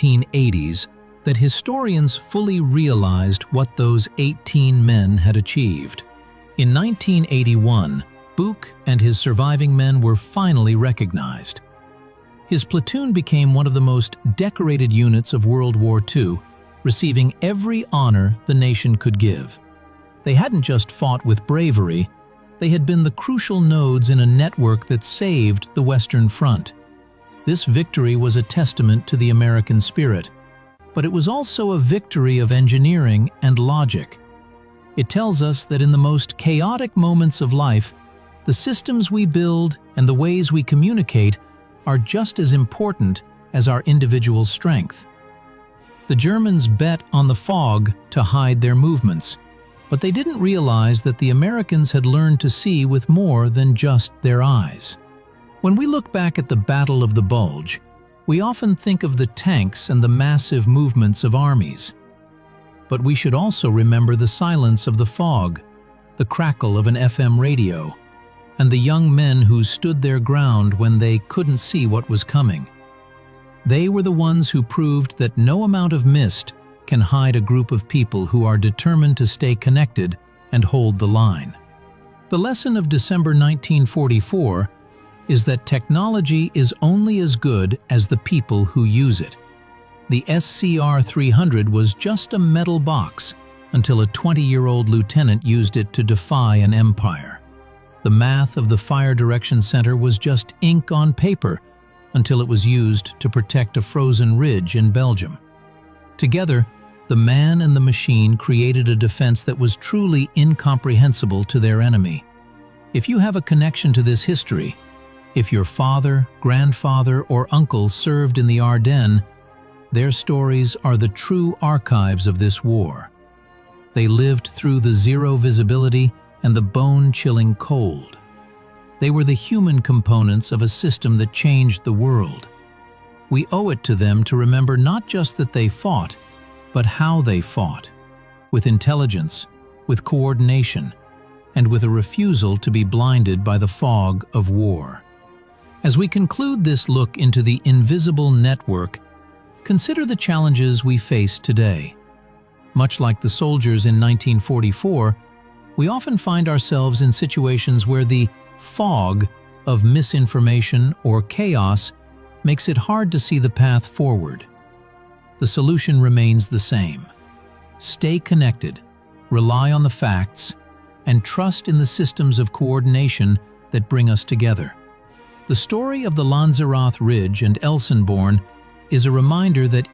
1980s that historians fully realized what those 18 men had achieved. In 1981, Buch and his surviving men were finally recognized. His platoon became one of the most decorated units of World War II, receiving every honor the nation could give. They hadn't just fought with bravery, they had been the crucial nodes in a network that saved the Western Front. This victory was a testament to the American spirit, but it was also a victory of engineering and logic. It tells us that in the most chaotic moments of life, the systems we build and the ways we communicate are just as important as our individual strength. The Germans bet on the fog to hide their movements, but they didn't realize that the Americans had learned to see with more than just their eyes. When we look back at the Battle of the Bulge, we often think of the tanks and the massive movements of armies. But we should also remember the silence of the fog, the crackle of an FM radio, and the young men who stood their ground when they couldn't see what was coming. They were the ones who proved that no amount of mist can hide a group of people who are determined to stay connected and hold the line. The lesson of December 1944 is that technology is only as good as the people who use it. The SCR-300 was just a metal box until a 20-year-old lieutenant used it to defy an empire. The math of the Fire Direction Center was just ink on paper until it was used to protect a frozen ridge in Belgium. Together, the man and the machine created a defense that was truly incomprehensible to their enemy. If you have a connection to this history, if your father, grandfather, or uncle served in the Ardennes, their stories are the true archives of this war. They lived through the zero visibility and the bone-chilling cold. They were the human components of a system that changed the world. We owe it to them to remember not just that they fought, but how they fought, with intelligence, with coordination, and with a refusal to be blinded by the fog of war. As we conclude this look into the invisible network, consider the challenges we face today. Much like the soldiers in 1944, we often find ourselves in situations where the fog of misinformation or chaos makes it hard to see the path forward. The solution remains the same. Stay connected, rely on the facts, and trust in the systems of coordination that bring us together. The story of the Lanzarote Ridge and Elsenborn is a reminder that